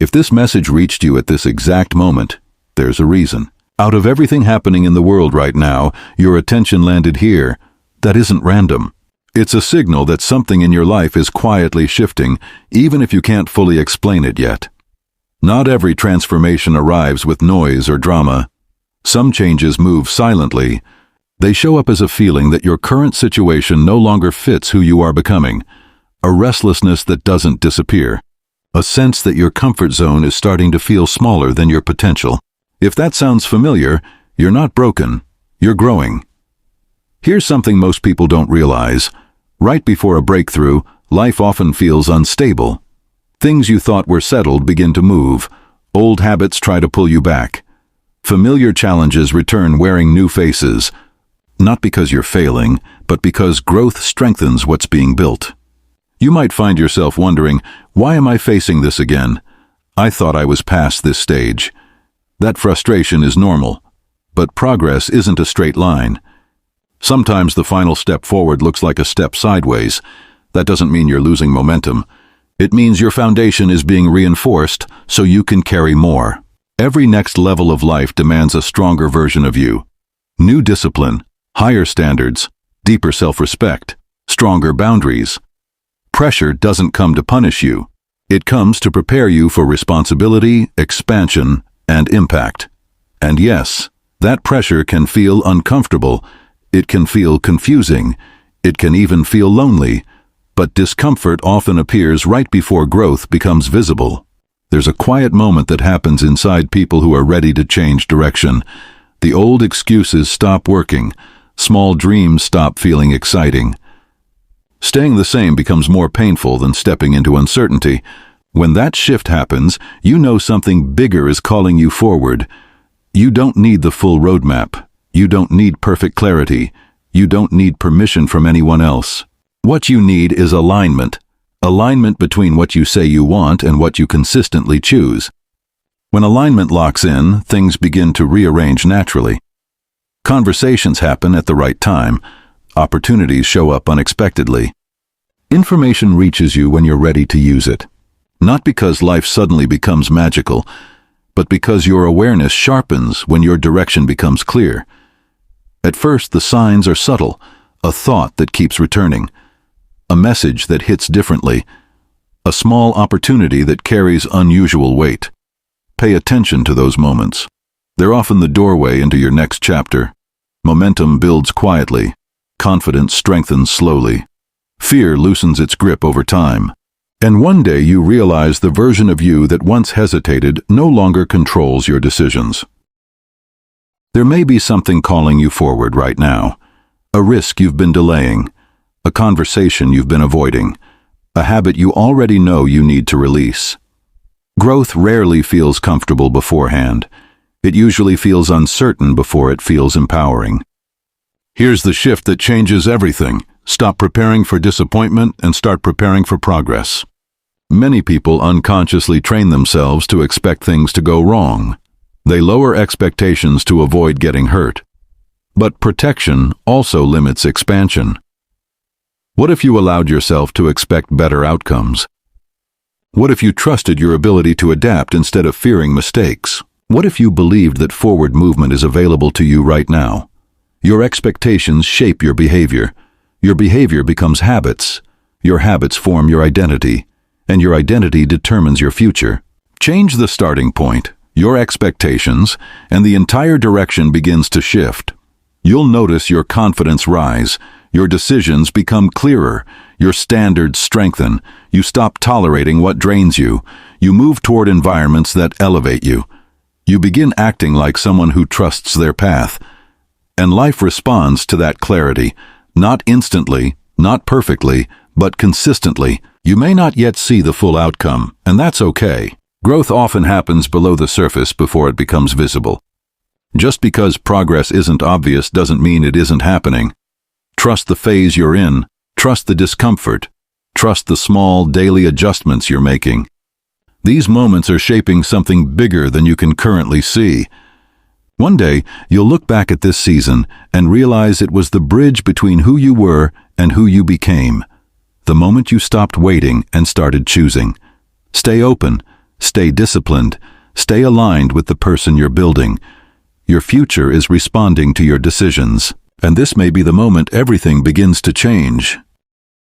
If this message reached you at this exact moment, there's a reason. Out of everything happening in the world right now, your attention landed here. That isn't random. It's a signal that something in your life is quietly shifting, even if you can't fully explain it yet. Not every transformation arrives with noise or drama. Some changes move silently. They show up as a feeling that your current situation no longer fits who you are becoming, a restlessness that doesn't disappear, a sense that your comfort zone is starting to feel smaller than your potential. If that sounds familiar, you're not broken, you're growing. Here's something most people don't realize. Right before a breakthrough, life often feels unstable. Things you thought were settled begin to move. Old habits try to pull you back. Familiar challenges return wearing new faces. Not because you're failing, but because growth strengthens what's being built. You might find yourself wondering, why am I facing this again? I thought I was past this stage. That frustration is normal, but progress isn't a straight line. Sometimes the final step forward looks like a step sideways. That doesn't mean you're losing momentum. It means your foundation is being reinforced so you can carry more. Every next level of life demands a stronger version of you. New discipline, higher standards, deeper self-respect, stronger boundaries. Pressure doesn't come to punish you. It comes to prepare you for responsibility, expansion, and impact. And yes, that pressure can feel uncomfortable. It can feel confusing. It can even feel lonely. But discomfort often appears right before growth becomes visible. There's a quiet moment that happens inside people who are ready to change direction. The old excuses stop working. Small dreams stop feeling exciting. Staying the same becomes more painful than stepping into uncertainty. When that shift happens, you know something bigger is calling you forward. You don't need the full roadmap. You don't need perfect clarity. You don't need permission from anyone else. What you need is alignment. Alignment between what you say you want and what you consistently choose. When alignment locks in, things begin to rearrange naturally. Conversations happen at the right time. Opportunities show up unexpectedly. Information reaches you when you're ready to use it. Not because life suddenly becomes magical, but because your awareness sharpens when your direction becomes clear. At first, the signs are subtle, a thought that keeps returning, a message that hits differently, a small opportunity that carries unusual weight. Pay attention to those moments. They're often the doorway into your next chapter. Momentum builds quietly. Confidence strengthens slowly. Fear loosens its grip over time. And one day you realize the version of you that once hesitated no longer controls your decisions. There may be something calling you forward right now. A risk you've been delaying. A conversation you've been avoiding. A habit you already know you need to release. Growth rarely feels comfortable beforehand. It usually feels uncertain before it feels empowering. Here's the shift that changes everything. Stop preparing for disappointment and start preparing for progress. Many people unconsciously train themselves to expect things to go wrong. They lower expectations to avoid getting hurt. But protection also limits expansion. What if you allowed yourself to expect better outcomes? What if you trusted your ability to adapt instead of fearing mistakes? What if you believed that forward movement is available to you right now? Your expectations shape your behavior. Your behavior becomes habits. Your habits form your identity. And your identity determines your future. Change the starting point, your expectations, and the entire direction begins to shift. You'll notice your confidence rise. Your decisions become clearer. Your standards strengthen. You stop tolerating what drains you. You move toward environments that elevate you. You begin acting like someone who trusts their path. And life responds to that clarity, not instantly, not perfectly, but consistently. You may not yet see the full outcome, and that's okay. Growth often happens below the surface before it becomes visible. Just because progress isn't obvious doesn't mean it isn't happening. Trust the phase you're in. Trust the discomfort. Trust the small daily adjustments you're making. These moments are shaping something bigger than you can currently see. One day, you'll look back at this season and realize it was the bridge between who you were and who you became. The moment you stopped waiting and started choosing. Stay open. Stay disciplined. Stay aligned with the person you're building. Your future is responding to your decisions. And this may be the moment everything begins to change.